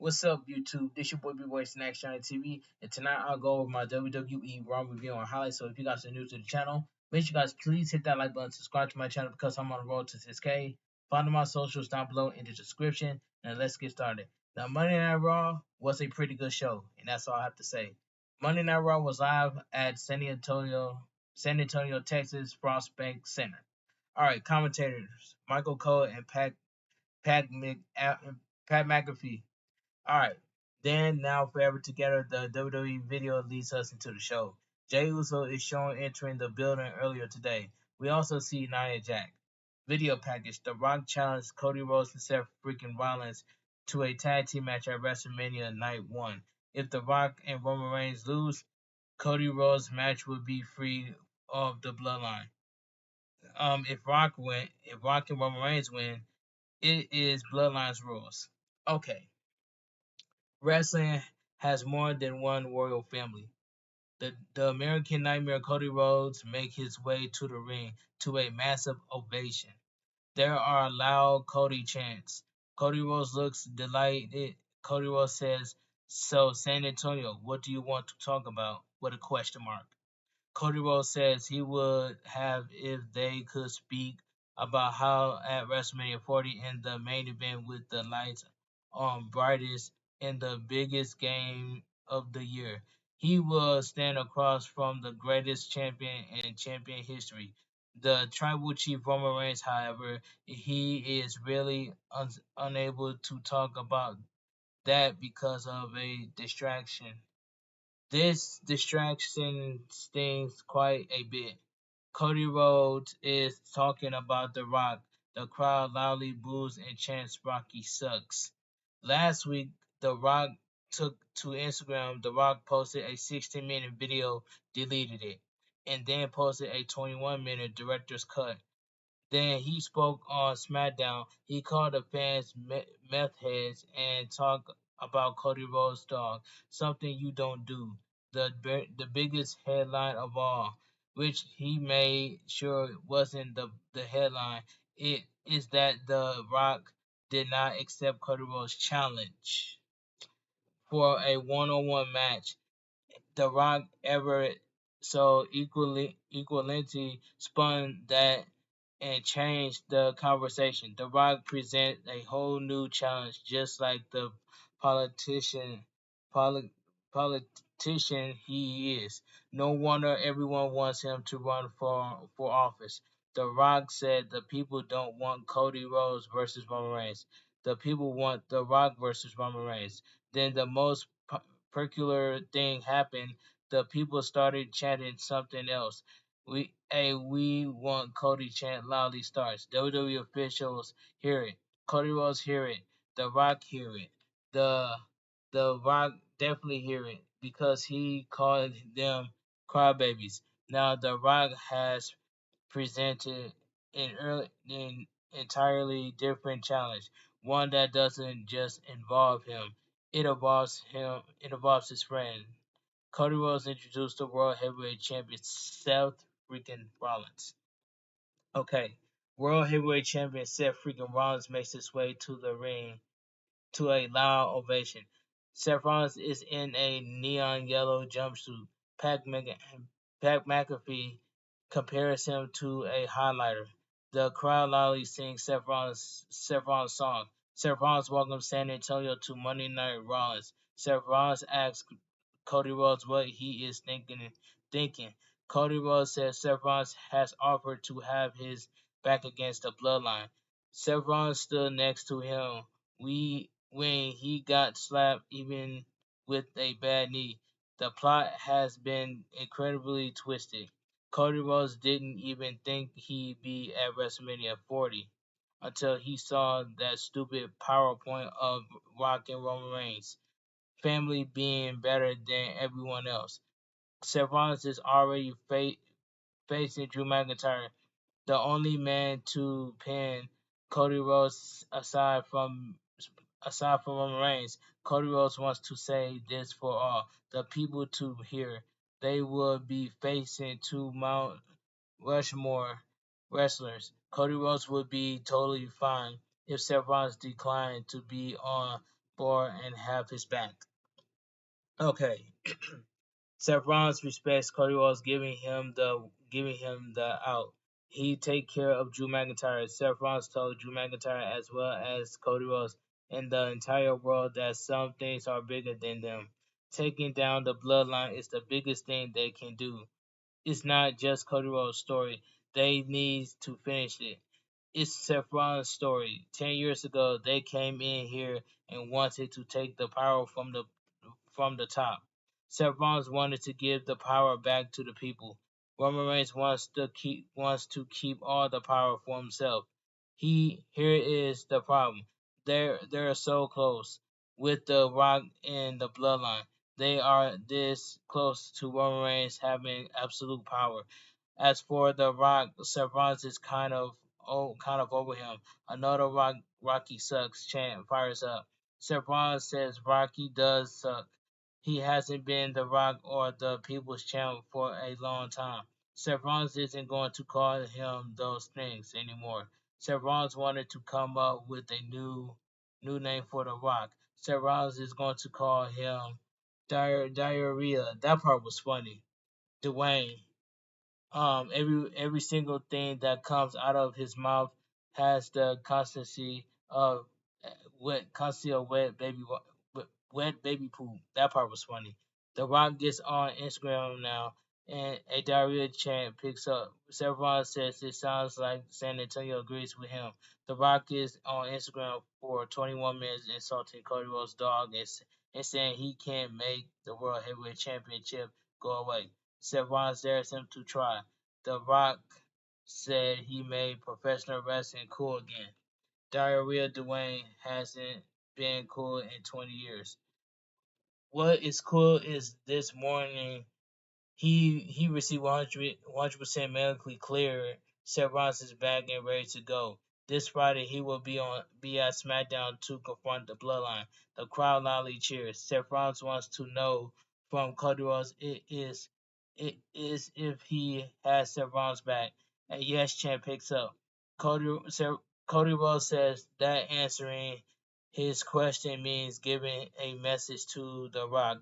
What's up, YouTube? This your boy Bigboysnacksjonnytv, and tonight I'll go over my WWE Raw review and highlights. So if you guys are new to the channel, make sure you guys please hit that like button, subscribe to my channel because I'm on the road to 6K. Follow my socials down below in the description, and let's get started. Now, Monday Night Raw was a pretty good show, and that's all I have to say. Monday Night Raw was live at San Antonio, Texas, Frost Bank Center. All right, commentators Michael Cole and Pat, Mc, Pat McAfee. All right. Then, now, forever together, the WWE video leads us into the show. Jey Uso is shown entering the building earlier today. We also see Nia Jax. Video package: The Rock challenged Cody Rhodes and Seth freaking Rollins to a tag team match at WrestleMania Night 1. If The Rock and Roman Reigns lose, Cody Rhodes' match would be free of the bloodline. If Rock and Roman Reigns win, it is Bloodlines rules. Okay. Wrestling has more than one royal family. The American Nightmare Cody Rhodes make his way to the ring to a massive ovation. There are loud Cody chants. Cody Rhodes looks delighted. Cody Rhodes says, "So San Antonio, what do you want to talk about?" With a question mark. Cody Rhodes says he would have if they could speak about how at WrestleMania 40 in the main event with the lights on brightest in the biggest game of the year, he will stand across from the greatest champion in champion history. The tribal chief Roman Reigns, however, he is really unable to talk about that because of a distraction. This distraction stings quite a bit. Cody Rhodes is talking about The Rock. The crowd loudly boos and chants Rocky sucks. Last week, The Rock took to Instagram. The Rock posted a 16-minute video, deleted it, and then posted a 21-minute director's cut. Then he spoke on SmackDown. He called the fans meth heads and talked about Cody Rhodes' dog, something you don't do. The biggest headline of all, which he made sure wasn't the headline, it is that The Rock did not accept Cody Rhodes' challenge for a one-on-one match. The Rock ever so equality spun that and changed the conversation. The Rock presents a whole new challenge, just like the politician poli- politician he is. No wonder everyone wants him to run for office. The Rock said the people don't want Cody Rhodes versus Roman Reigns. The people want The Rock versus Roman Reigns. Then the most peculiar thing happened. The people started chanting something else. We want Cody chant loudly starts. WWE officials hear it. Cody Rhodes hear it. The Rock hear it. The The Rock definitely hear it because he called them crybabies. Now The Rock has presented an entirely different challenge, one that doesn't just involve him. It involves him. It involves his friend. Cody Rhodes introduced the World Heavyweight Champion Seth freaking Rollins. Okay, World Heavyweight Champion Seth freaking Rollins makes his way to the ring to a loud ovation. Seth Rollins is in a neon yellow jumpsuit. Pat McAfee compares him to a highlighter. The crowd loudly sings Seth Rollins' song. Seth Rollins welcomes San Antonio to Monday Night Rollins. Seth Rollins asks Cody Rhodes what he is thinking. Cody Rhodes says Seth Rollins has offered to have his back against the bloodline. Seth Rollins stood next to him when he got slapped, even with a bad knee. The plot has been incredibly twisted. Cody Rhodes didn't even think he'd be at WrestleMania 40 until he saw that stupid PowerPoint of Rock and Roman Reigns family being better than everyone else. Seth Rollins is already facing Drew McIntyre, the only man to pin Cody Rhodes aside from Roman Reigns. Cody Rhodes wants to say this for all the people to hear. They will be facing two Mount Rushmore wrestlers. Cody Rhodes would be totally fine if Seth Rollins declined to be on for and have his back. Okay. Seth Rollins respects Cody Rhodes, giving him the out. He take care of Drew McIntyre. Seth Rollins told Drew McIntyre as well as Cody Rhodes and the entire world that some things are bigger than them. Taking down the bloodline is the biggest thing they can do. It's not just Cody Rhodes' story. They need to finish it. It's Seth Rollins' story. 10 years ago, they came in here and wanted to take the power from the top. Seth Rollins wanted to give the power back to the people. Roman Reigns wants to keep all the power for himself. Here is the problem. They're so close with the Rock and the Bloodline. They are this close to Roman Reigns having absolute power. As for the Rock, Seth Rollins is kind of over him. Another Rocky sucks chant fires up. Seth Rollins says Rocky does suck. He hasn't been the Rock or the People's Champ for a long time. Seth Rollins isn't going to call him those things anymore. Seth Rollins wanted to come up with a new name for the Rock. Seth Rollins is going to call him Diarrhea. That part was funny. Dwayne. Every single thing that comes out of his mouth has the of wet baby poop. That part was funny. The Rock gets on Instagram now, and a diarrhea chant picks up. Severon says it sounds like San Antonio agrees with him. The Rock is on Instagram for 21 minutes insulting Cody Rhodes' dog and saying he can't make the World Heavyweight Championship go away. Severon dares him to try. The Rock said he made professional wrestling cool again. Diarrhea Dwayne hasn't been cool in 20 years. What is cool is this morning he received 100% medically clear. Seth Rollins is back and ready to go. This Friday he will be at SmackDown to confront the Bloodline. The crowd loudly cheers. Seth Rollins wants to know from Cody Rhodes it is if he has Seth Rollins back. A yes chant picks up. Cody Rhodes says that answering his question means giving a message to The Rock.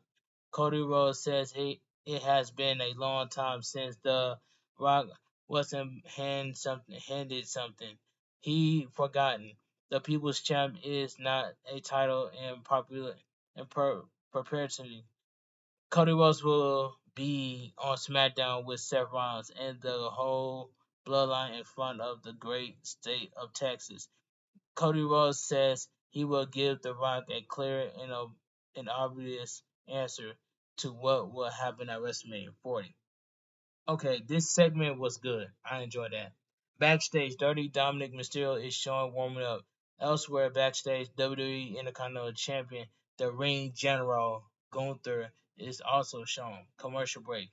Cody Rhodes says it has been a long time since The Rock wasn't handed something. He forgotten. The People's Champ is not a title in popular in perpetuity. Cody Rhodes will be on SmackDown with Seth Rollins and the whole bloodline in front of the great state of Texas. Cody Rhodes says he will give The Rock a clear and obvious answer to what will happen at WrestleMania 40. Okay, this segment was good. I enjoyed that. Backstage, Dirty Dominic Mysterio is showing warming up. Elsewhere backstage, WWE Intercontinental Champion, the Ring General Gunther, is also shown. Commercial break.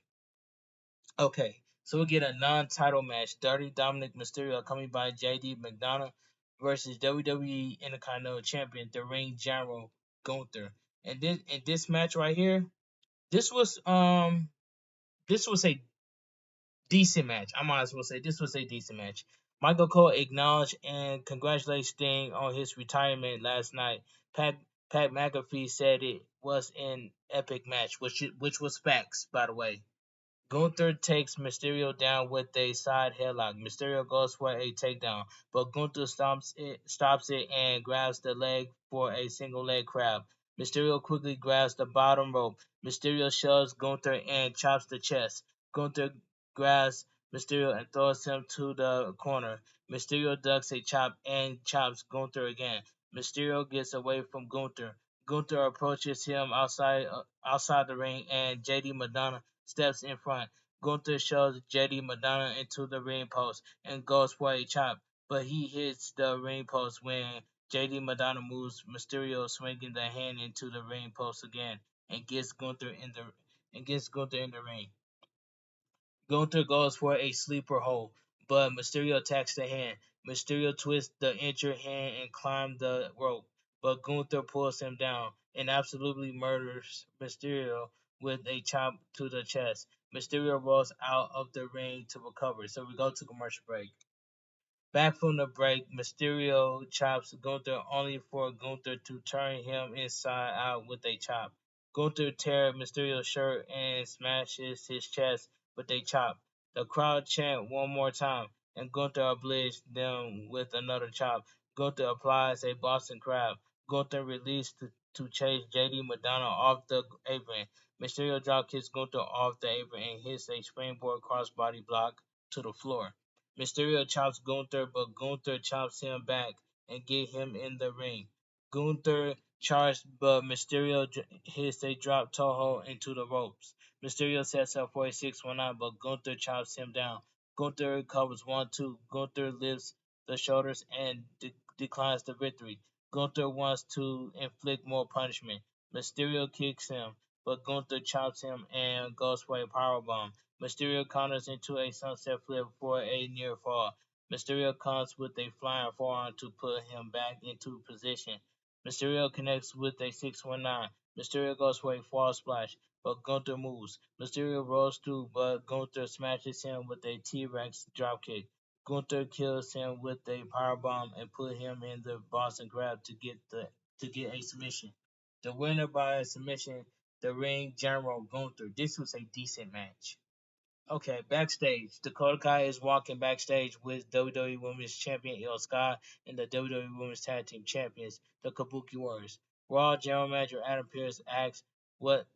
Okay, so we get a non-title match. Dirty Dominic Mysterio coming by JD McDonough versus WWE Intercontinental Champion, the Ring General Gunther. And this match right here, this was this was a decent match. I might as well say this was a decent match. Michael Cole acknowledged and congratulated Sting on his retirement last night. Pat Pat McAfee said it was an epic match, which was facts, by the way. Gunther takes Mysterio down with a side headlock. Mysterio goes for a takedown, but Gunther stops it and grabs the leg for a single leg crab. Mysterio quickly grabs the bottom rope. Mysterio shoves Gunther and chops the chest. Gunther grabs Mysterio and throws him to the corner. Mysterio ducks a chop and chops Gunther again. Mysterio gets away from Gunther. Gunther approaches him outside the ring, and JD Madonna steps in front. Gunther shoves JD Madonna into the ring post and goes for a chop, but he hits the ring post when JD Madonna moves. Mysterio swinging the hand into the ring post again and gets Gunther in the ring. Gunther goes for a sleeper hold, but Mysterio attacks the hand. Mysterio twists the injured hand and climbs the rope, but Gunther pulls him down and absolutely murders Mysterio with a chop to the chest. Mysterio rolls out of the ring to recover, so we go to commercial break. Back from the break, Mysterio chops Gunther only for Gunther to turn him inside out with a chop. Gunther tears Mysterio's shirt and smashes his chest with a chop. The crowd chant one more time, and Gunther obliges them with another chop. Gunther applies a Boston Crab. Gunther released to chase JD Madonna off the apron. Mysterio drop kicks Gunther off the apron and hits a springboard crossbody block to the floor. Mysterio chops Gunther, but Gunther chops him back and get him in the ring. Gunther charged, but Mysterio hits a drop toe into the ropes. Mysterio sets up for a 619, but Gunther chops him down. Gunther covers 1-2. Gunther lifts the shoulders and declines the victory. Gunther wants to inflict more punishment. Mysterio kicks him, but Gunther chops him and goes for a powerbomb. Mysterio counters into a sunset flip for a near fall. Mysterio comes with a flying forearm to put him back into position. Mysterio connects with a 619. Mysterio goes for a fall splash, but Gunther moves. Mysterio rolls through, but Gunther smashes him with a T-Rex dropkick. Gunther kills him with a powerbomb and put him in the Boston Crab to get a submission. The winner by submission, the ring general Gunther. This was a decent match. Okay, backstage. Dakota Kai is walking backstage with WWE Women's Champion Io Sky and the WWE Women's Tag Team Champions, the Kabuki Warriors. Raw General Manager Adam Pearce what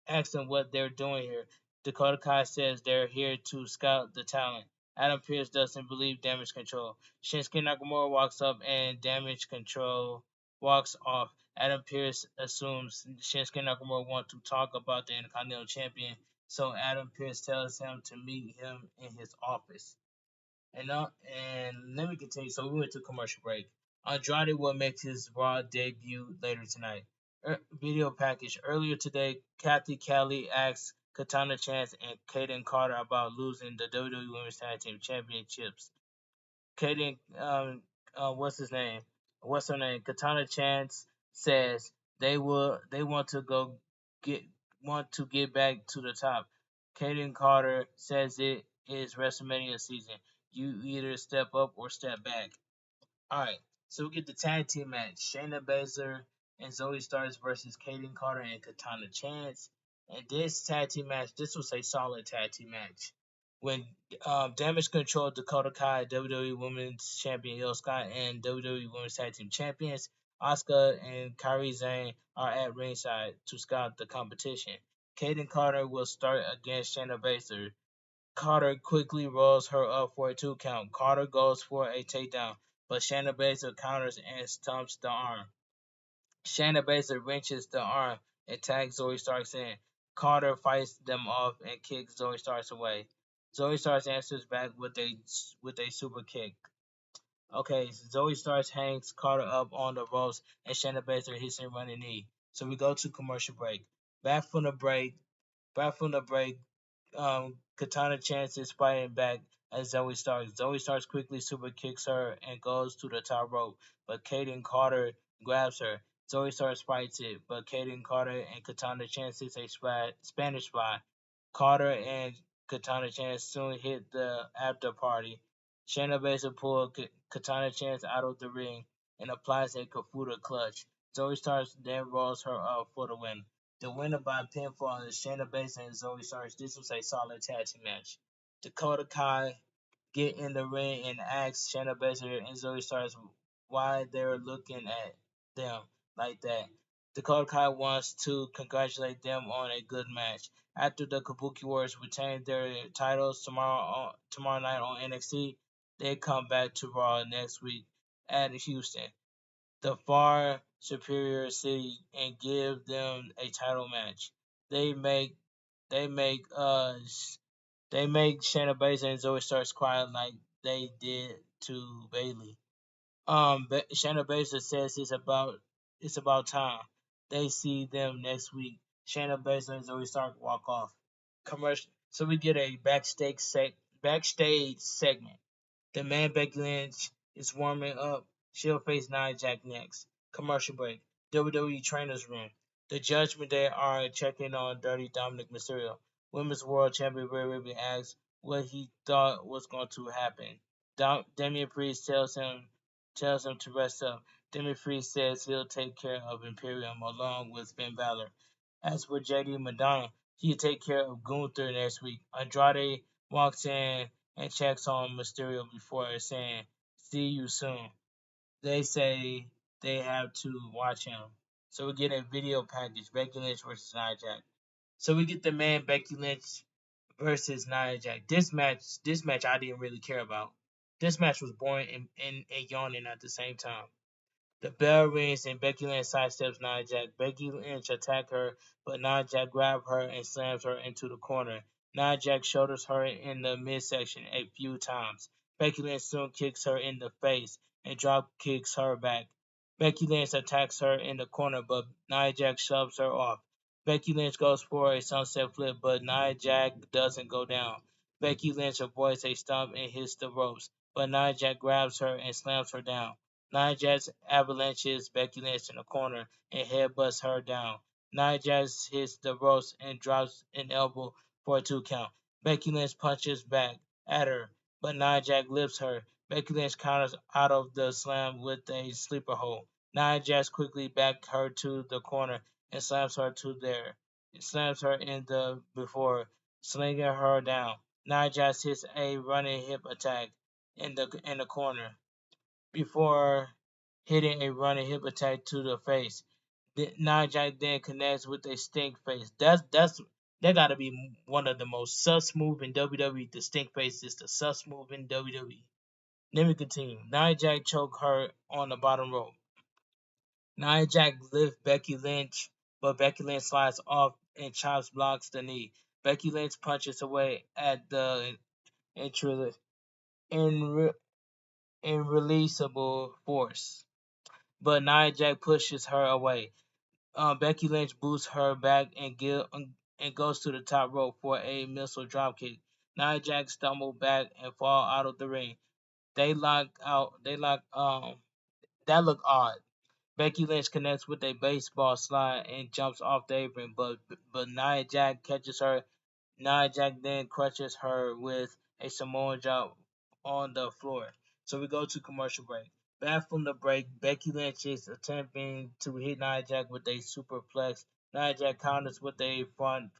asks them what they're doing here. Dakota Kai says they're here to scout the talent. Adam Pearce doesn't believe Damage Control. Shinsuke Nakamura walks up and Damage Control walks off. Adam Pearce assumes Shinsuke Nakamura wants to talk about the Intercontinental Champion, so Adam Pearce tells him to meet him in his office. And let me continue. So we went to commercial break. Andrade will make his Raw debut later tonight. Video package. Earlier today, Kathy Kelly asked Katana Chance and Kaden Carter about losing the WWE Women's Tag Team Championships. Kaden, what's his name? What's her name? Katana Chance says they get want to get back to the top. Kaden Carter says it is WrestleMania season. You either step up or step back. All right, so we get the tag team match: Shayna Baszler and Zoe Starks versus Kaden Carter and Katana Chance. And this tag team match, this was a solid tag team match. When Damage Control, Dakota Kai, WWE Women's Champion Io Sky, and WWE Women's Tag Team Champions Asuka and Kairi Sane are at ringside to scout the competition. Kaden Carter will start against Shayna Baszler. Carter quickly rolls her up for a 2 count. Carter goes for a takedown, but Shayna Baszler counters and stumps the arm. Shayna Baszler wrenches the arm and tags Zoe Starks in. Carter fights them off and kicks Zoe Starks away. Zoe Starks answers back with a super kick. Okay, Zoe Starks hangs Carter up on the ropes and Shayna Baszler hits a running knee. So we go to commercial break. Back from the break, back from the break, Katana Chance is fighting back as Zoe Starks. Zoe Starks quickly super kicks her and goes to the top rope, but Kaden Carter grabs her. Zoe Starks fights it, but Kaden Carter and Katana Chance hits a Spanish fly. Carter and Katana Chance soon hit the after party. Shayna Baszler pulls Katana Chance out of the ring and applies a Kafuta clutch. Zoe Starks then rolls her up for the win. The winner by pinfall is Shayna Baszler and Zoe Starks. This was a solid tag team match. Dakota Kai get in the ring and ask Shayna Baszler and Zoe Starks why they're looking at them like that. Dakota Kai wants to congratulate them on a good match. After the Kabuki Warriors retain their titles tomorrow night on NXT, they come back to Raw next week at Houston, the far superior city, and give them a title match. They make they make they make Shayna Baszler and Zoe Starks cry like they did to Bayley. Shayna Baszler says it's about time. They see them next week. Shayna Baszler and Zoe Stark walk off. Commercial. So we get a backstage segment. The man Becky Lynch is warming up. She'll face Nia Jax next. Commercial break. WWE Trainers Room. The Judgment Day are checking on Dirty Dominic Mysterio. Women's World Champion Rhea Ripley asks what he thought was going to happen. Damian Priest tells him to rest up. Damian Priest says he'll take care of Imperium along with Finn Balor. As for JD Madonna, he'll take care of Gunther next week. Andrade walks in and checks on Mysterio before saying, "See you soon." They say they have to watch him. So we get a video package: Becky Lynch versus Nia Jax. So we get the man Becky Lynch versus Nia Jax. This match I didn't really care about. This match was boring and yawning at the same time. The bell rings and Becky Lynch sidesteps Nia Jax. Becky Lynch attacks her, but Nia Jax grabs her and slams her into the corner. Nia Jax shoulders her in the midsection a few times. Becky Lynch soon kicks her in the face and drop kicks her back. Becky Lynch attacks her in the corner, but Nia Jax shoves her off. Becky Lynch goes for a sunset flip, but Nia Jax doesn't go down. Becky Lynch avoids a stomp and hits the ropes, but Nia Jax grabs her and slams her down. Nia Jax avalanches Becky Lynch in the corner and headbutts her down. Nia Jax hits the ropes and drops an elbow for a 2 count. Becky Lynch punches back at her, but Nia Jax lifts her. Becky Lynch counters out of the slam with a sleeper hold. Nia Jax quickly backs her to the corner and slams her to there. It slams her in the before slinging her down. Nia Jax hits a running hip attack in the corner before hitting a running hip attack to the face. Nia Jax then connects with a stink face. That gotta be one of the most sus move in WWE. The stink face is the sus move in WWE. Let me continue. Nia Jax choke her on the bottom rope. Nia Jax lifts Becky Lynch, but Becky Lynch slides off and chops blocks the knee. Becky Lynch punches away at the irre- irreleasable force, but Nia Jax pushes her away. Becky Lynch boosts her back and goes to the top rope for a missile dropkick. Nia Jax stumble back and fall out of the ring. They lock out. They lock. That looked odd. Becky Lynch connects with a baseball slide and jumps off the apron, but Nia Jax catches her. Nia Jax then crushes her with a Samoan drop on the floor. So we go to commercial break. Back from the break, Becky Lynch is attempting to hit Nia Jax with a superplex. Nia Jax counters with a front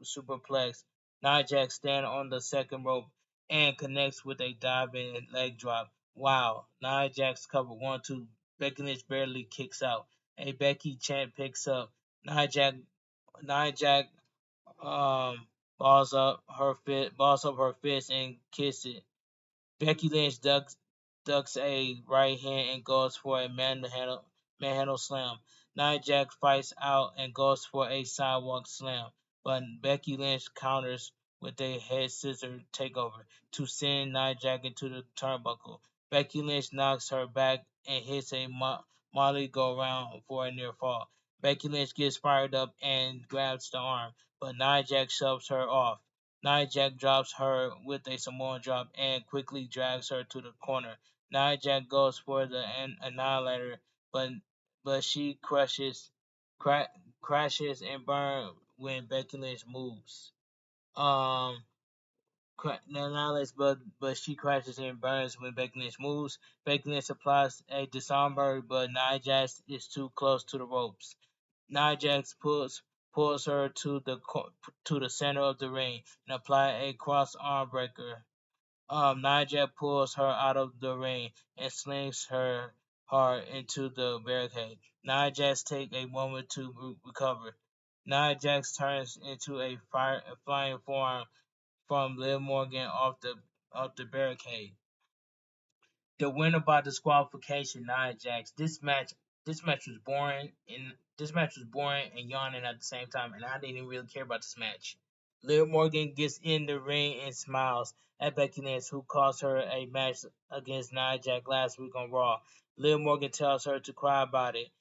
superplex. Nia Jax stands on the second rope and connects with a diving leg drop. Wow, Nia Jax cover 1-2. Becky Lynch barely kicks out. A Becky chant picks up. Nia Jax um balls up her fist and kisses it. Becky Lynch ducks a right hand and goes for a manhandle slam. Nia Jax fights out and goes for a sidewalk slam, but Becky Lynch counters with a head scissor takeover to send Nia Jax into the turnbuckle. Becky Lynch knocks her back and hits a Molly go round for a near fall. Becky Lynch gets fired up and grabs the arm, but Nia Jax shoves her off. Nia Jax drops her with a Samoan drop and quickly drags her to the corner. Nia Jax goes for the annihilator, but she crashes and burns when Becky Lynch moves. Um, annihilates, but she crashes and burns when Becky Lynch moves. Becky Lynch applies a disarmer, but Nia Jax is too close to the ropes. Nia Jax pulls her to the center of the ring and apply a cross arm breaker. Nia Jax pulls her out of the ring and slings her hard into the barricade. Nia Jax takes a moment to recover. Nia Jax turns into a flying forearm from Liv Morgan off the barricade. The winner by disqualification, Nia Jax. This match was boring and yawning at the same time, and I didn't even really care about this match. Liv Morgan gets in the ring and smiles at Becky Lynch, who cost her a match against Nia Jax last week on Raw. Liv Morgan tells her to cry about it.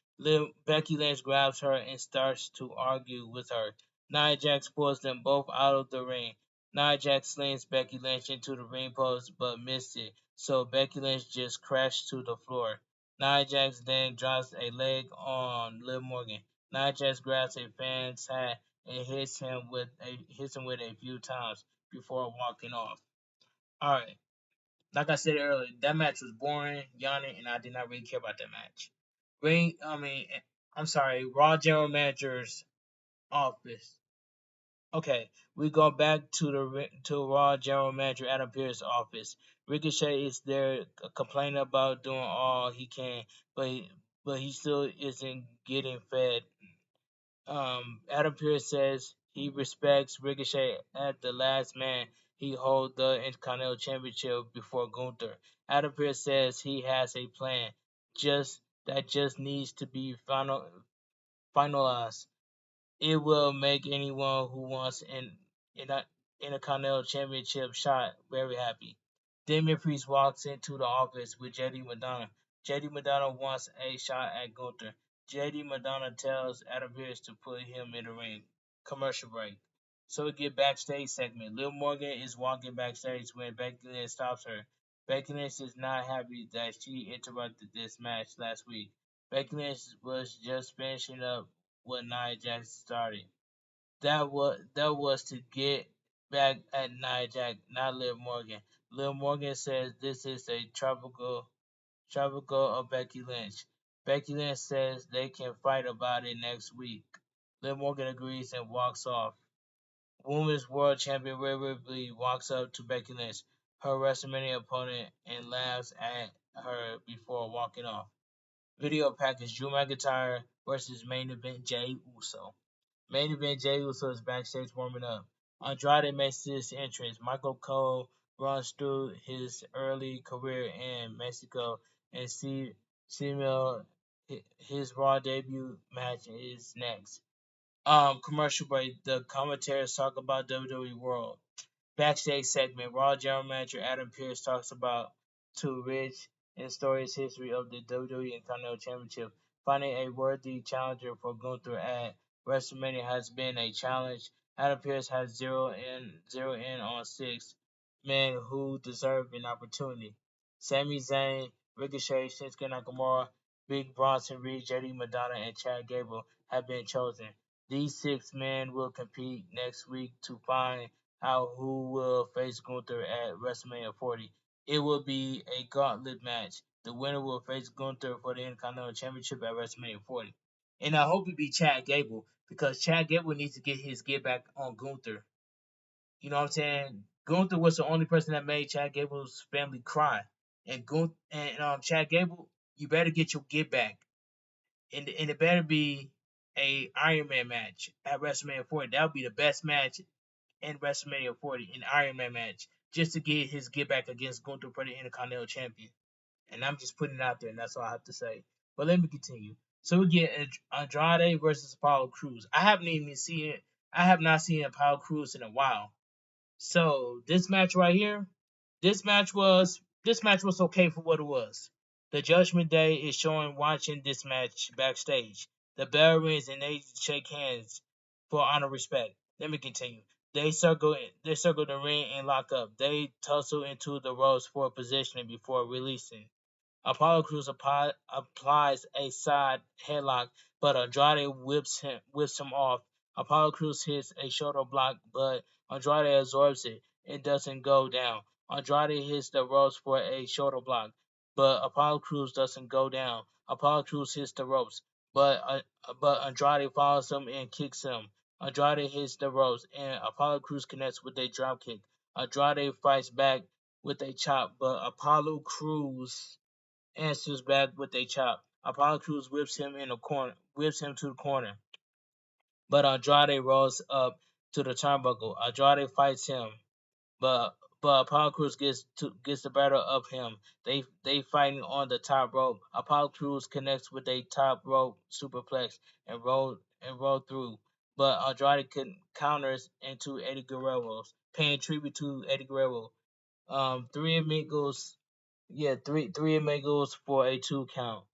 Becky Lynch grabs her and starts to argue with her. Nia Jax pulls them both out of the ring. Nia Jax slings Becky Lynch into the ring post but missed it, so Becky Lynch just crashed to the floor. Nia Jax then drops a leg on Liv Morgan. Nia Jax grabs a fan's hat and hits him with a few times before walking off. All right. Like I said earlier, that match was boring, yawning, and I did not really care about that match. Ring, I mean, I'm sorry, Raw General Manager's office. Okay, we go back to to Raw General Manager Adam Pearce's office. Ricochet is there complaining about doing all he can, but he still isn't getting fed. Adam Pearce says he respects Ricochet at the last man. He holds the Intercontinental Championship before Gunther. Adam Pearce says he has a plan, just needs to be finalized. It will make anyone who wants in a Intercontinental Championship shot very happy. Damian Priest walks into the office with JD Madonna. JD Madonna wants a shot at Gunther. JD Madonna tells Adam Pearce to put him in the ring. Commercial break. So we get backstage segment. Liv Morgan is walking backstage when Becky Lynch stops her. Becky Lynch is not happy that she interrupted this match last week. Becky Lynch was just finishing up what Nia Jax started. That was to get back at Nia Jax, not Liv Morgan. Liv Morgan says this is a tropical of Becky Lynch. Becky Lynch says they can fight about it next week. Liv Morgan agrees and walks off. Women's World Champion Rhea Ripley walks up to Becky Lynch, her WrestleMania opponent, and laughs at her before walking off. Video package: Drew McIntyre versus main event Jey Uso. Main event Jey Uso is backstage warming up. Andrade makes his entrance. Michael Cole runs through his early career in Mexico, and Cena, his Raw debut match is next. Commercial break. The commentators talk about WWE World. Backstage segment: Raw General Manager Adam Pearce talks about too rich and storied history of the WWE Intercontinental Championship. Finding a worthy challenger for Gunther at WrestleMania has been a challenge. Adam Pearce has zero in on six men who deserve an opportunity. Sami Zayn, Ricochet, Shinsuke Nakamura, Big Bronson Reed, JD Madonna, and Chad Gable have been chosen. These six men will compete next week to find out who will face Gunther at WrestleMania 40. It will be a gauntlet match. The winner will face Gunther for the Intercontinental Championship at WrestleMania 40. And I hope it be Chad Gable because Chad Gable needs to get his get back on Gunther. You know what I'm saying? Gunther was the only person that made Chad Gable's family cry. And Chad Gable, you better get your get back. And it better be a Iron Man match at WrestleMania 40. That would be the best match in WrestleMania 40, an Iron Man match, just to get his get back against Gunther for the Intercontinental Champion. And I'm just putting it out there, and that's all I have to say. But let me continue. So we get Andrade versus Apollo Crews. I have not seen Apollo Crews in a while. So this match right here, this match was okay for what it was. The Judgment Day is showing watching this match backstage. The bell rings and they shake hands for honor respect. Let me continue. They circle the ring and lock up. They tussle into the ropes for positioning before releasing. Apollo Crews applies a side headlock, but Andrade whips him off. Apollo Crews hits a shoulder block, but Andrade absorbs it. It doesn't go down. Andrade hits the ropes for a shoulder block, but Apollo Crews doesn't go down. Apollo Crews hits the ropes, but Andrade follows him and kicks him. Andrade hits the ropes, and Apollo Crews connects with a dropkick. Andrade fights back with a chop, but Apollo Crews answers back with a chop. Apollo Crews whips him to the corner, but Andrade rolls up to the turnbuckle. Andrade fights him, but Apollo Crews gets the better of him. They fighting on the top rope. Apollo Crews connects with a top rope superplex and roll through, but Andrade counters into Eddie Guerrero's, paying tribute to Eddie Guerrero. Three amigos three amigos for a 2 count.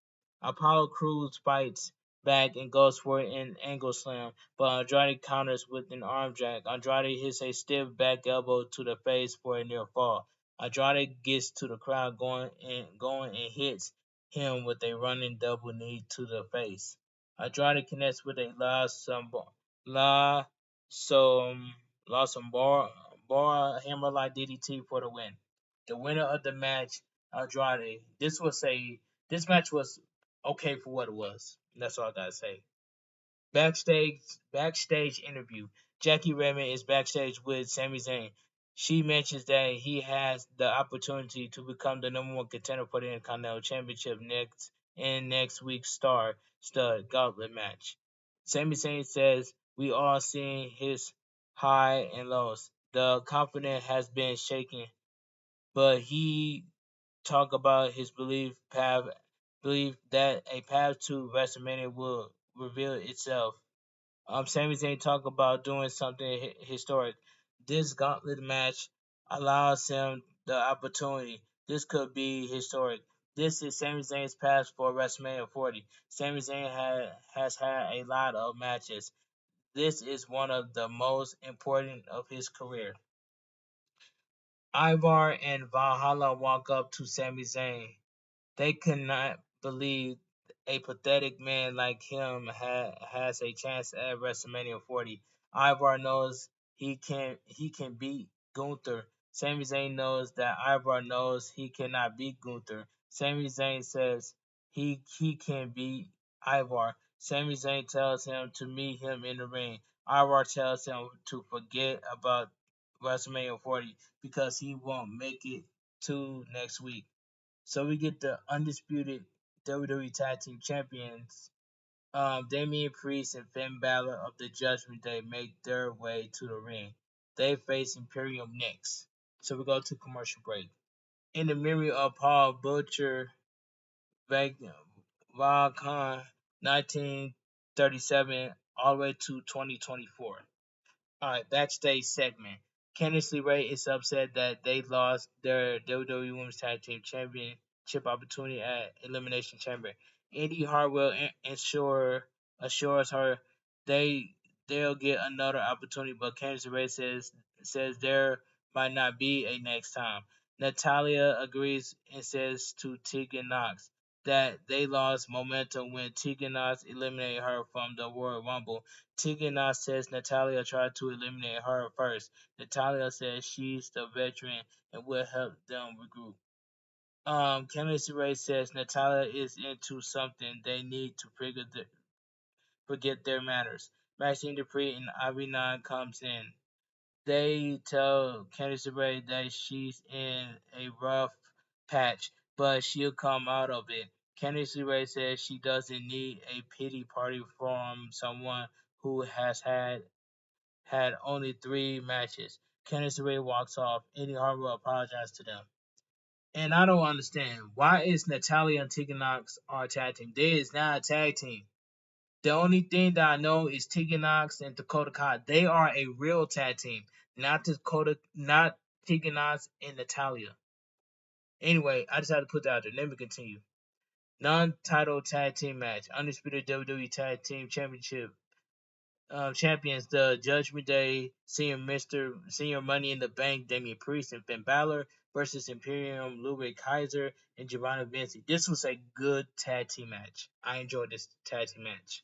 Apollo Crews fights back and goes for an angle slam, but Andrade counters with an arm drag. Andrade hits a stiff back elbow to the face for a near fall. Andrade gets to the crowd going and hits him with a running double knee to the face. Andrade connects with a La Som La Sombora hammerlock DDT for the win. The winner of the match, Andrade. This match was okay for what it was. That's all I gotta say. Backstage backstage interview. Jackie Redmond is backstage with Sami Zayn. She mentions that he has the opportunity to become the number one contender for the Intercontinental Championship next week's Star Stud Gauntlet match. Sami Zayn says we all seen his high and lows. The confidence has been shaken, but he talk about his belief that a path to WrestleMania will reveal itself. Sami Zayn talk about doing something historic. This gauntlet match allows him the opportunity. This could be historic. This is Sami Zayn's path for WrestleMania 40. Sami Zayn has had a lot of matches. This is one of the most important of his career. Ivar and Valhalla walk up to Sami Zayn. They could not believe a pathetic man like him has a chance at WrestleMania 40. Ivar knows he can beat Gunther. Sami Zayn knows that Ivar knows he cannot beat Gunther. Sami Zayn says he can beat Ivar. Sami Zayn tells him to meet him in the ring. Ivar tells him to forget about WrestleMania 40 because he won't make it to next week. So we get the undisputed WWE Tag Team Champions. Damian Priest and Finn Balor of the Judgment Day make their way to the ring. They face Imperium next. So we go to commercial break. In the memory of Paul Butcher Khan, 1937 all the way to 2024. All right, backstage segment. Candice LeRae is upset that they lost their WWE Women's Tag Team Championship opportunity at Elimination Chamber. Indy Hartwell assures her they they'll get another opportunity, but Candice LeRae says there might not be a next time. Natalia agrees and says to Tegan Knox that they lost momentum when Tegan Knox eliminated her from the Royal Rumble. Tegan Knox says Natalia tried to eliminate her first. Natalia says she's the veteran and will help them regroup. Candice Ray says Natalia is into something. They need to forget their matters. Maxine Dupree and Ivy9 comes in. They tell Candice Ray that she's in a rough patch, but she'll come out of it. Candice LeRae says she doesn't need a pity party from someone who has had only 3 matches. Candice LeRae walks off. Eddie Hartwell apologized to them. And I don't understand. Why is Natalia and Tegan Knox are a tag team? They is not a tag team. The only thing that I know is Tegan Knox and Dakota Kai. They are a real tag team, not Tegan Knox and Natalia. Anyway, I just had to put that out there. Let me continue. Non-title tag team match. Undisputed WWE Tag Team Championship champions, the Judgment Day, Senior Money in the Bank, Damian Priest and Finn Balor versus Imperium, Ludwig Kaiser and Giovanni Vinci. This was a good tag team match. I enjoyed this tag team match.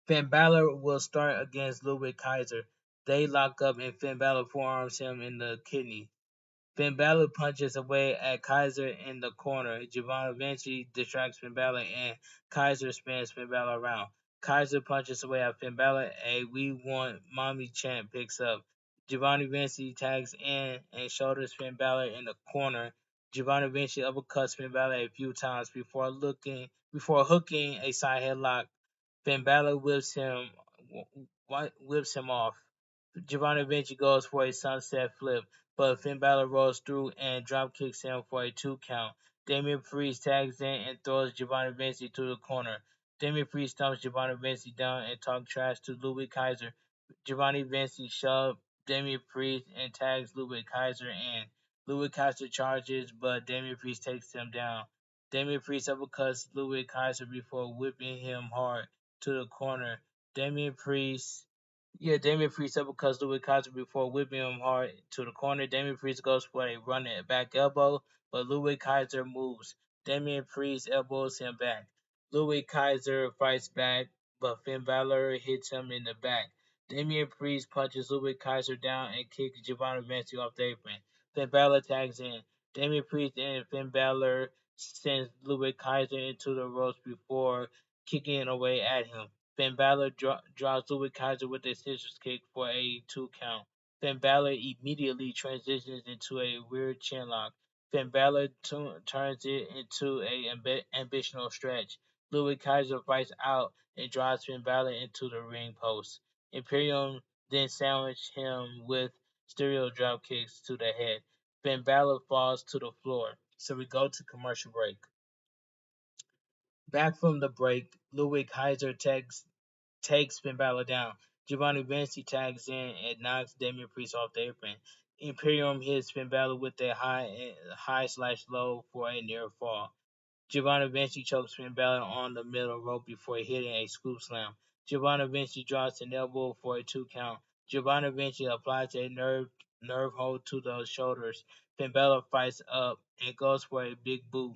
Finn Balor will start against Ludwig Kaiser. They lock up and Finn Balor forearms him in the kidney. Finn Balor punches away at Kaiser in the corner. Giovanni Vinci distracts Finn Balor and Kaiser spins Finn Balor around. Kaiser punches away at Finn Balor. A "We Want Mommy" chant picks up. Giovanni Vinci tags in and shoulders Finn Balor in the corner. Giovanni Vinci uppercuts Finn Balor a few times before hooking a side headlock. Finn Balor whips him off. Giovanni Vinci goes for a sunset flip, but Finn Balor rolls through and drop kicks him for a 2 count. Damian Priest tags in and throws Giovanni Vinci to the corner. Damian Priest stomps Giovanni Vinci down and talks trash to Ludwig Kaiser. Giovanni Vinci shoves Damian Priest and tags Ludwig Kaiser in. Ludwig Kaiser charges, but Damian Priest takes him down. Damian Priest uppercuts Ludwig Kaiser before whipping him hard to the corner. Damian Priest uppercuts Ludwig Kaiser before whipping him hard to the corner. Damian Priest goes for a running back elbow, but Ludwig Kaiser moves. Damian Priest elbows him back. Ludwig Kaiser fights back, but Finn Balor hits him in the back. Damian Priest punches Ludwig Kaiser down and kicks Giovanni Vinci off the apron. Finn Balor tags in. Damian Priest and Finn Balor sends Ludwig Kaiser into the ropes before kicking away at him. Finn Balor draws Ludwig Kaiser with a scissors kick for a 2 count. Finn Balor immediately transitions into a weird chinlock. Finn Balor turns it into a ambitional stretch. Ludwig Kaiser fights out and drives Finn Balor into the ring post. Imperium then sandwich him with stereo drop kicks to the head. Finn Balor falls to the floor. So we go to commercial break. Back from the break, Ludwig Kaiser takes Finn Balor down. Giovanni Vinci tags in and knocks Damian Priest off the apron. Imperium hits Finn Balor with a high/low for a near fall. Giovanni Vinci chokes Finn Balor on the middle rope before hitting a scoop slam. Giovanni Vinci drops an elbow for a 2 count. Giovanni Vinci applies a nerve hold to the shoulders. Finn Balor fights up and goes for a big boot,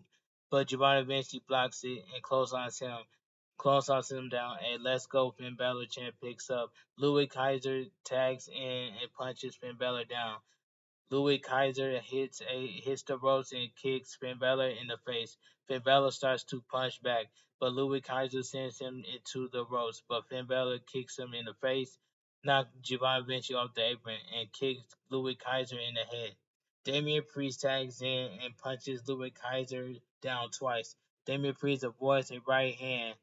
but Giovanni Vinci blocks it and clotheslines him down. A Let's Go Finn Balor chant picks up. Louis Kaiser tags in and punches Finn Balor down. Louis Kaiser hits the ropes and kicks Finn Balor in the face. Finn Balor starts to punch back, but Louis Kaiser sends him into the ropes. But Finn Balor kicks him in the face, knocks Giovanni Vinci off the apron, and kicks Louis Kaiser in the head. Damian Priest tags in and punches Louis Kaiser down twice. Damian Priest avoids a right hand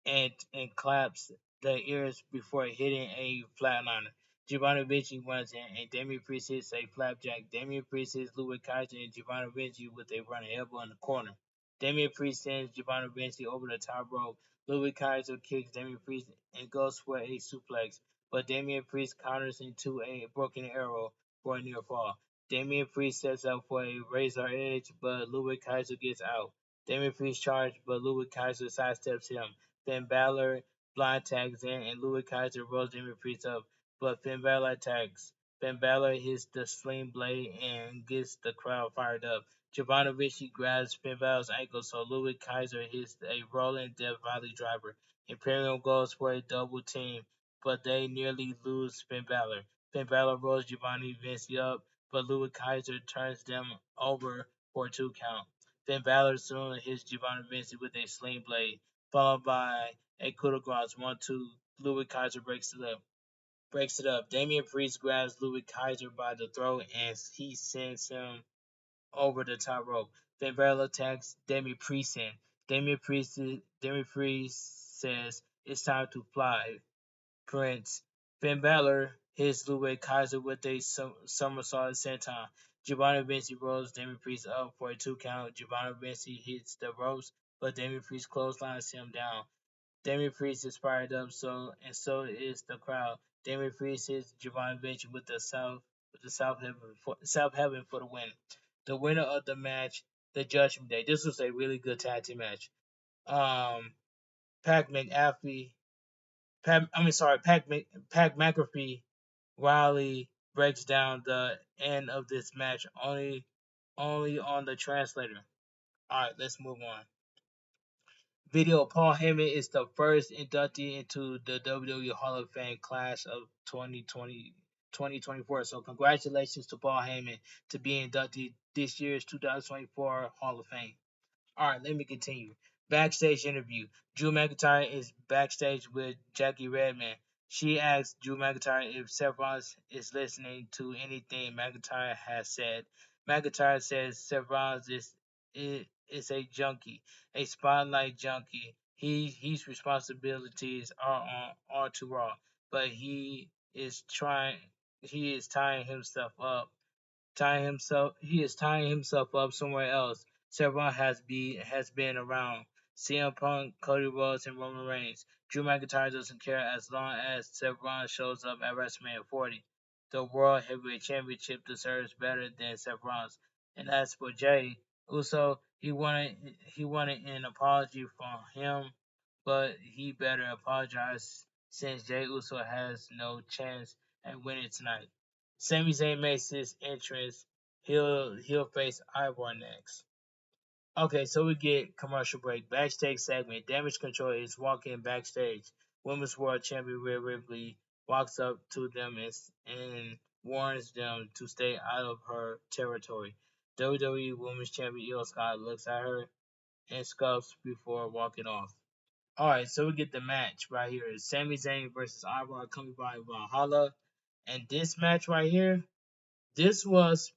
and claps the ears before hitting a flatliner. Giovanni Vinci runs in, and Damian Priest hits a flapjack. Damian Priest hits Louis Kaiser and Giovanni Vinci with a running elbow in the corner. Damian Priest sends Giovanni Vinci over the top rope. Louis Kaiser kicks Damian Priest and goes for a suplex, but Damian Priest counters into a broken arrow for a near fall. Damian Priest sets up for a razor edge, but Louis Kaiser gets out. Damian Priest charges, but Louis Kaiser sidesteps him. Finn Balor blind tags in and Louis Kaiser rolls Damian Priest up, but Finn Balor attacks. Finn Balor hits the sling blade and gets the crowd fired up. Giovanni Vinci grabs Finn Balor's ankle, so Louis Kaiser hits a rolling Death Valley driver. Imperium goes for a double team, but they nearly lose Finn Balor. Finn Balor rolls Giovanni Vinci up, but Louis Kaiser turns them over for a 2 count. Finn Balor soon hits Giovanni Vinci with a sling blade, followed by a coup de grace 1-2. Louis Kaiser breaks it up. Damian Priest grabs Louis Kaiser by the throat and he sends him over the top rope. Finn Balor attacks Damian Priest in. Damian Priest says it's time to fly, Prince. Finn Balor hits Louis Kaiser with a somersault senton. Giovanni Vinci rolls Damian Priest up for a 2 count. Giovanni Vinci hits the ropes, but Damian Priest clotheslines him down. Damian Priest is fired up, so is the crowd. Damian Priest hits Giovanni Vinci with the South Heaven for the win. The winner of the match, the Judgment Day. This was a really good tag team match. Pac McAfee, Pac McAfee, Riley breaks down the end of this match only on the translator. All right, let's move on. Video: Paul Heyman is the first inductee into the WWE Hall of Fame class of 2024. So congratulations to Paul Heyman to be inducted this year's 2024 Hall of Fame. All right, let me continue. Backstage interview. Drew McIntyre is backstage with Jackie Redman. She asks Drew McIntyre if Seth Rollins is listening to anything McIntyre has said. McIntyre says Seth Rollins is a junkie, a spotlight junkie. His responsibilities are to Raw, but he is tying himself up he is tying himself up somewhere else. Sevron has been around. CM Punk, Cody Rhodes, and Roman Reigns. Drew McIntyre doesn't care as long as Sevron shows up at WrestleMania 40. The World Heavyweight Championship deserves better than Sevron's. And as for Jay Uso, he wanted an apology from him, but he better apologize since Jay Uso has no chance at winning tonight. Sami Zayn makes his entrance. He'll face Ivar next. Okay, so we get commercial break. Backstage segment. Damage Control is walking backstage. Women's World Champion Rhea Ripley walks up to them and warns them to stay out of her territory. WWE Women's Champion Io Scott looks at her and scuffs before walking off. Alright, so we get the match right here. Sami Zayn versus Ivar coming by Valhalla. And this match right here, this was,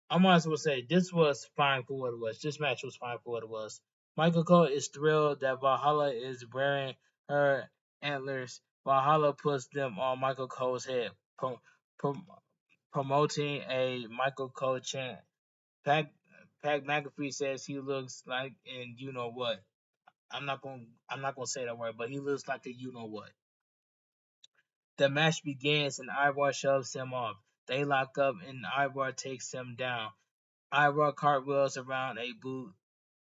I might as well say, this was fine for what it was. This match was fine for what it was. Michael Cole is thrilled that Valhalla is wearing her antlers. Valhalla puts them on Michael Cole's head, pro- promoting a Michael Cole chant. Pat, Pat McAfee says he looks like, and you know what? I'm not gonna say that word, but he looks like a you know what. The match begins and Ivar shoves him off. They lock up and Ivar takes him down. Ivar cartwheels around a boot.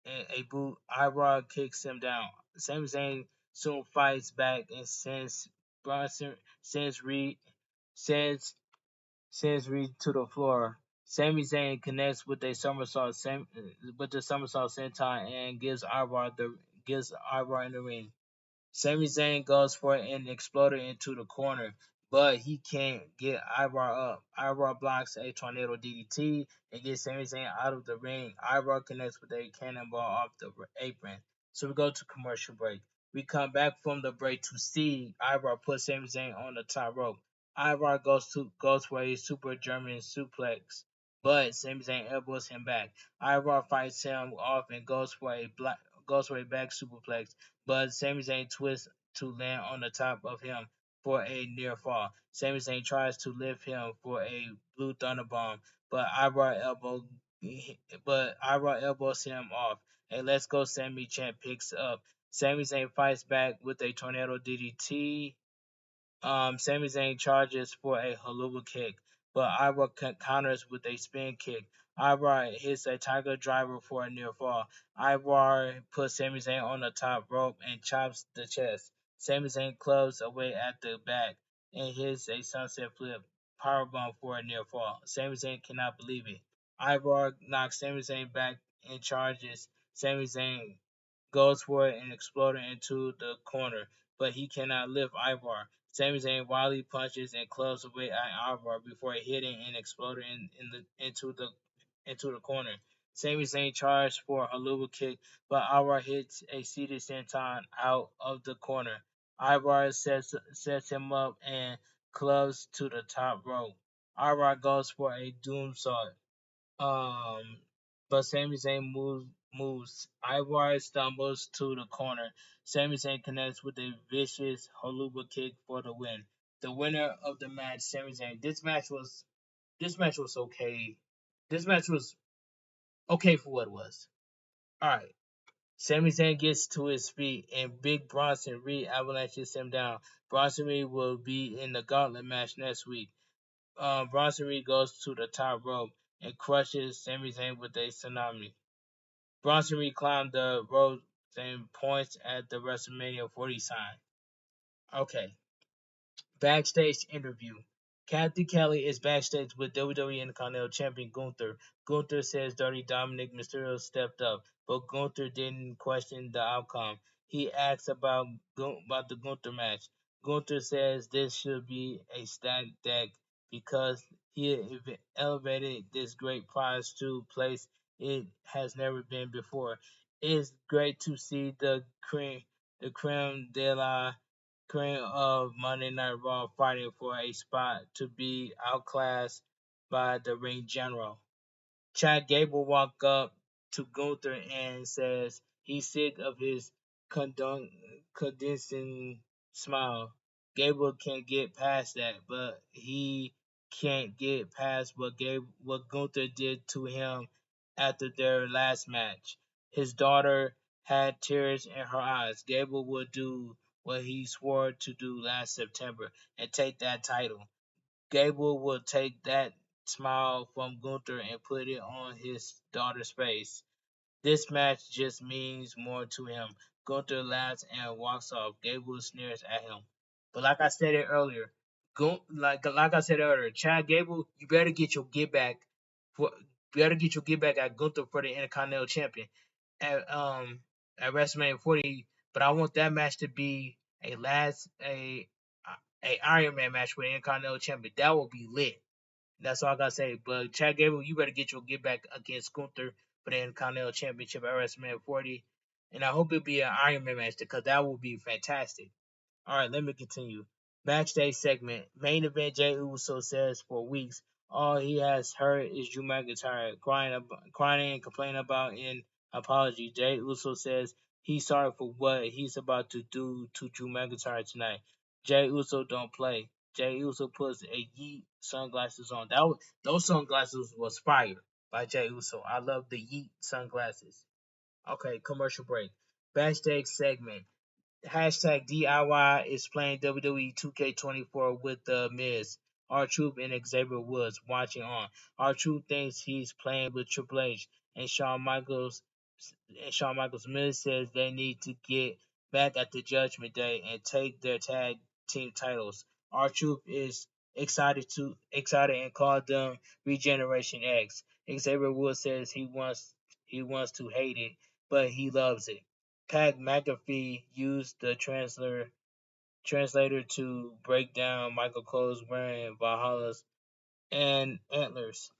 Ivar kicks him down. Sami Zayn soon fights back and Bronson sends sends Reed to the floor. Sami Zayn connects with a with the somersault senton and gives Ivar in the ring. Sami Zayn goes for an exploder into the corner, but he can't get Ivar up. Ivar blocks a tornado DDT and gets Sami Zayn out of the ring. Ivar connects with a cannonball off the apron. So we go to commercial break. We come back from the break to see Ivar put Sami Zayn on the top rope. Ivar goes for a super German suplex, but Sami Zayn elbows him back. Ivar fights him off and goes for a back superplex, but Sami Zayn twists to land on the top of him for a near fall. Sami Zayn tries to lift him for a blue thunder bomb, but Ivar elbows him off. A Let's Go Sami chant picks up. Sami Zayn fights back with a tornado DDT. Sami Zayn charges for a haluva kick, but Ivar counters with a spin kick. Ivar hits a Tiger Driver for a near fall. Ivar puts Sami Zayn on the top rope and chops the chest. Sami Zayn clubs away at the back and hits a sunset flip powerbomb for a near fall. Sami Zayn cannot believe it. Ivar knocks Sami Zayn back and charges. Sami Zayn goes for it and explodes into the corner, but he cannot lift Ivar. Sami Zayn wildly punches and clubs away at Ivar before hitting and exploding into the corner. Sami Zayn charged for a haluva kick, but Ivar hits a seated senton out of the corner. Ivar sets him up and clubs to the top rope. Ivar goes for a doomsault. Um, but Sami Zayn moves. Ivar stumbles to the corner. Sami Zayn connects with a vicious haluva kick for the win. The winner of the match, Sami Zayn. This match was okay. This match was okay for what it was. All right. Sami Zayn gets to his feet and Big Bronson Reed avalanches him down. Bronson Reed will be in the gauntlet match next week. Bronson Reed goes to the top rope and crushes Sami Zayn with a tsunami. Bronson Reed climbed the rope and points at the WrestleMania 40 sign. Okay. Backstage interview. Kathy Kelly is backstage with WWE Intercontinental Champion Gunther. Gunther says Dirty Dominic Mysterio stepped up, but Gunther didn't question the outcome. He asks about the Gunther match. Gunther says this should be a stacked deck because he elevated this great prize to a place it has never been before. It's great to see the creme de la Queen of Monday Night Raw fighting for a spot to be outclassed by the ring general. Chad Gable walked up to Gunther and says he's sick of his condescending smile. Gable can't get past that, but he can't get past what Gunther did to him after their last match. His daughter had tears in her eyes. Gable would do what he swore to do last September and take that title. Gable would take that smile from Gunther and put it on his daughter's face. This match just means more to him. Gunther laughs and walks off. Gable sneers at him. But like I said it earlier, Chad Gable, you for better get your get back at Gunther for the Intercontinental Champion at WrestleMania 40. But I want that match to be a a Iron Man match with the Intercontinental Champion. That would be lit. That's all I gotta say. But Chad Gable, you better get your get back against Gunther for the Intercontinental Championship at WrestleMania 40. And I hope it'll be an Iron Man match because that would be fantastic. All right, let me continue. Backstage segment. Main event. Jey Uso says for weeks all he has heard is Drew McIntyre crying and complaining about an apology. Jey Uso says he's sorry for what he's about to do to Drew McIntyre tonight. Jey Uso don't play. Jey Uso puts a Yeet sunglasses on. Those sunglasses was fire by Jey Uso. I love the Yeet sunglasses. Okay, commercial break. Backstage segment. Hashtag DIY is playing WWE 2K24 with The Miz. R-Truth and Xavier Woods watching on. R-Truth thinks he's playing with Triple H, and Shawn Michaels Miz says they need to get back at the Judgment Day and take their tag team titles. R-Truth is excited and called them Regeneration X. Xavier Woods says he wants to hate it, but he loves it. Pat McAfee used the translator to break down Michael Cole's wearing Valhalla's and antlers.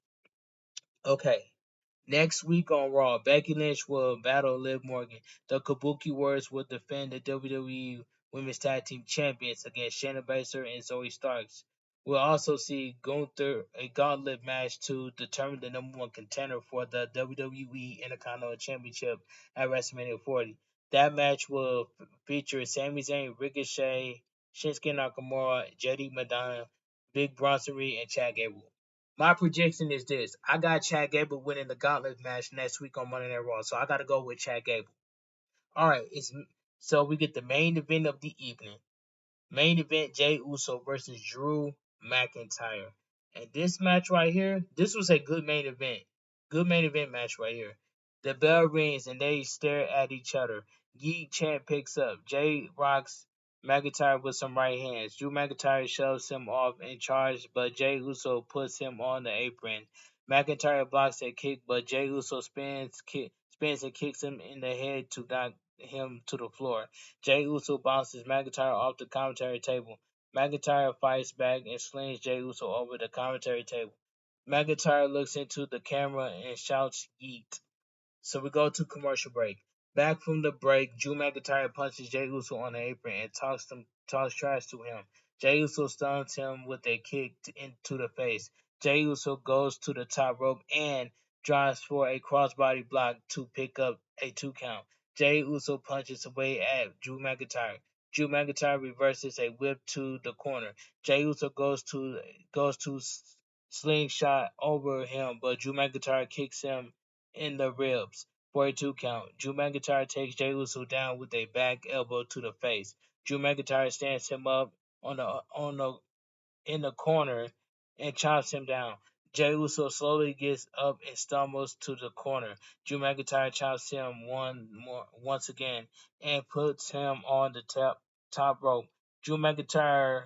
Okay. Next week on Raw, Becky Lynch will battle Liv Morgan. The Kabuki Warriors will defend the WWE Women's Tag Team Champions against Shayna Baszler and Zoe Starks. We'll also see Gunther a gauntlet match to determine the number one contender for the WWE Intercontinental Championship at WrestleMania 40. That match will feature Sami Zayn, Ricochet, Shinsuke Nakamura, JD Madonna, Big Bronson Reed, and Chad Gable. My prediction is this. I got Chad Gable winning the gauntlet match next week on Monday Night Raw, so I got to go with Chad Gable. All right, so we get the main event of the evening. Main event: Jey Uso versus Drew McIntyre. And this match right here, this was a good main event. Good main event match right here. The bell rings and they stare at each other. Yeet chant picks up. Jey rocks McIntyre with some right hands. Drew McIntyre shoves him off and charges, but Jey Uso puts him on the apron. McIntyre blocks a kick, but Jey Uso spins and kicks him in the head to knock him to the floor. Jey Uso bounces McIntyre off the commentary table. McIntyre fights back and slings Jey Uso over the commentary table. McIntyre looks into the camera and shouts yeet. So we go to commercial break. Back from the break, Drew McIntyre punches Jey Uso on the apron and talks trash to him. Jey Uso stuns him with a kick into the face. Jey Uso goes to the top rope and drives for a crossbody block to pick up a 2 count. Jey Uso punches away at Drew McIntyre. Drew McIntyre reverses a whip to the corner. Jey Uso goes to slingshot over him, but Drew McIntyre kicks him in the ribs for a 2 count. Drew McIntyre takes Jey Uso down with a back elbow to the face. Drew McIntyre stands him up in the corner and chops him down. Jey Uso slowly gets up and stumbles to the corner. Drew McIntyre chops him once again and puts him on the top rope. Drew McIntyre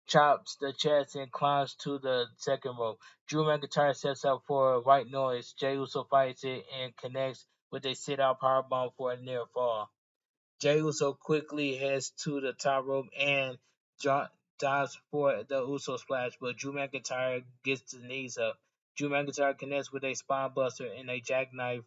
chops the chest and climbs to the second rope. Drew McIntyre sets up for a white noise. Jey Uso fights it and connects with a sit-out powerbomb for a near fall. Jey Uso quickly heads to the top rope and dives for the Uso splash, but Drew McIntyre gets his knees up. Drew McIntyre connects with a spine buster and a jackknife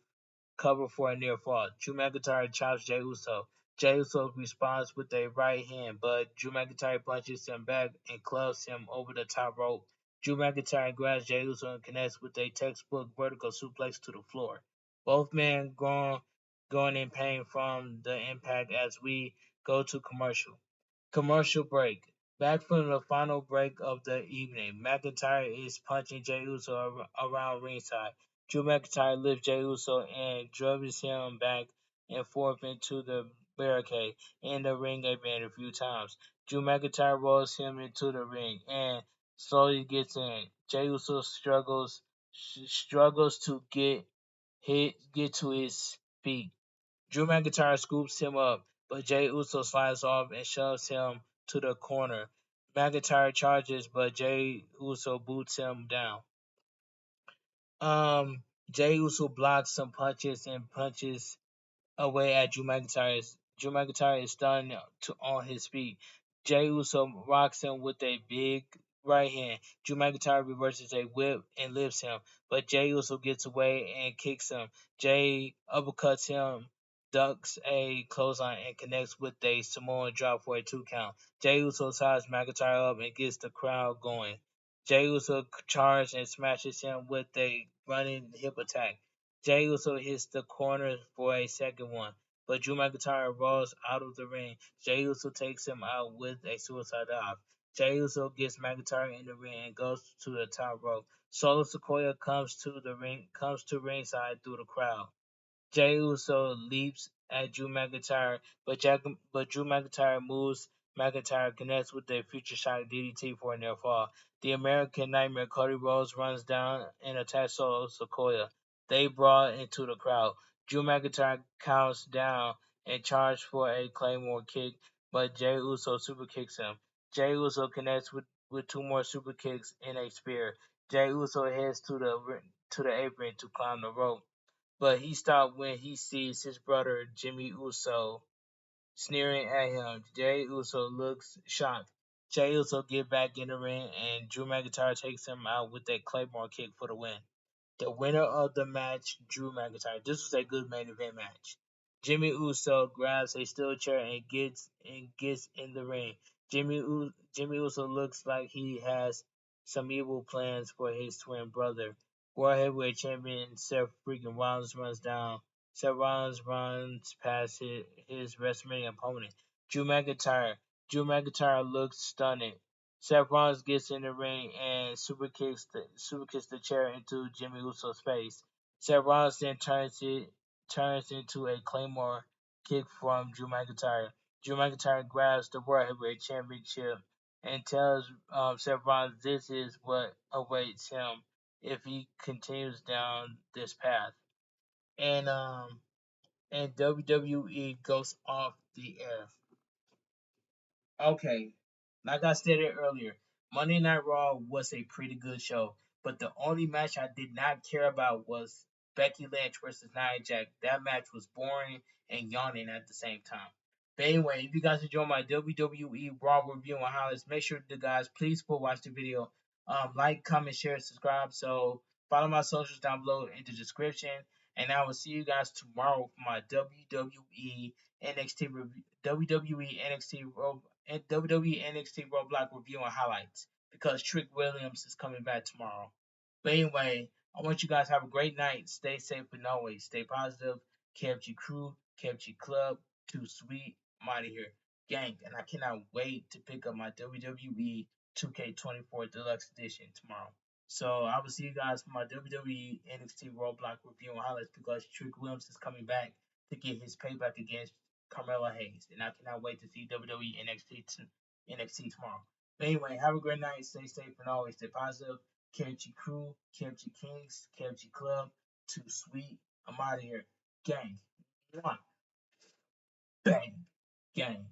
cover for a near fall. Drew McIntyre chops Jey Uso. Jey Uso responds with a right hand, but Drew McIntyre punches him back and clubs him over the top rope. Drew McIntyre grabs Jey Uso and connects with a textbook vertical suplex to the floor. Both men going in pain from the impact as we go to commercial. Commercial break. Back from the final break of the evening, McIntyre is punching Jey Uso around ringside. Drew McIntyre lifts Jey Uso and drives him back and forth into the barricade in the ring again a few times. Drew McIntyre rolls him into the ring and slowly gets in. Jey Uso struggles to get to his feet. Drew McIntyre scoops him up, but Jey Uso slides off and shoves him to the corner. McIntyre charges, but Jey Uso boots him down. Jey Uso blocks some punches and punches away at Drew McIntyre. Drew McIntyre is stunned on his feet. Jey Uso rocks him with a big right hand. Drew McIntyre reverses a whip and lifts him, but Jey Uso gets away and kicks him. Jey uppercuts him, ducks a clothesline, and connects with a Samoan drop for a 2 count. Jey Uso ties McIntyre up and gets the crowd going. Jey Uso charges and smashes him with a running hip attack. Jey Uso hits the corner for a second one, but Drew McIntyre rolls out of the ring. Jey Uso takes him out with a suicide dive. Jey Uso gets McIntyre in the ring and goes to the top rope. Solo Sequoia comes to ringside through the crowd. Jey Uso leaps at Drew McIntyre, but Drew McIntyre moves. McIntyre connects with a future shock DDT for a near fall. The American Nightmare Cody Rhodes runs down and attacks Solo Sequoia. They brawl into the crowd. Drew McIntyre counts down and charges for a Claymore kick, but Jey Uso super kicks him. Jey Uso connects with two more super kicks and a spear. Jey Uso heads to the apron to climb the rope, but he stopped when he sees his brother Jimmy Uso sneering at him. Jey Uso looks shocked. Jey Uso get back in the ring and Drew McIntyre takes him out with a Claymore kick for the win. The winner of the match, Drew McIntyre. This was a good main event match. Jimmy Uso grabs a steel chair and gets in the ring. Jimmy Uso looks like he has some evil plans for his twin brother. World Heavyweight Champion Seth freaking Rollins runs down. Seth Rollins runs past his WrestleMania opponent, Drew McIntyre. Drew McIntyre looks stunning. Seth Rollins gets in the ring and super kicks the chair into Jimmy Uso's face. Seth Rollins then turns into a Claymore kick from Drew McIntyre. Drew McIntyre grabs the World Heavyweight Championship and tells Seth Rollins this is what awaits him if he continues down this path. And WWE goes off the air. Okay, like I stated earlier, Monday Night Raw was a pretty good show, but the only match I did not care about was Becky Lynch versus Nia Jax. That match was boring and yawning at the same time. But anyway, if you guys enjoy my WWE Raw review and highlights, make sure to guys please go watch the video. Like, comment, share, subscribe. So follow my socials down below in the description. And I will see you guys tomorrow for my WWE NXT and WWE NXT Roadblock review and highlights because Trick Williams is coming back tomorrow. But anyway, I want you guys to have a great night. Stay safe and always stay positive. KFG crew, KFG club, too sweet. I'm out of here. Gang, and I cannot wait to pick up my WWE 2K24 Deluxe Edition tomorrow. So I will see you guys for my WWE NXT Roadblock review and highlights because Trick Williams is coming back to get his payback against Carmelo Hayes, and I cannot wait to see WWE NXT tomorrow. But anyway, have a great night. Stay safe and always stay positive. KFG crew, KFG Kings, KFG Club, too sweet. I'm out of here. Gang. One. Bang. Gang.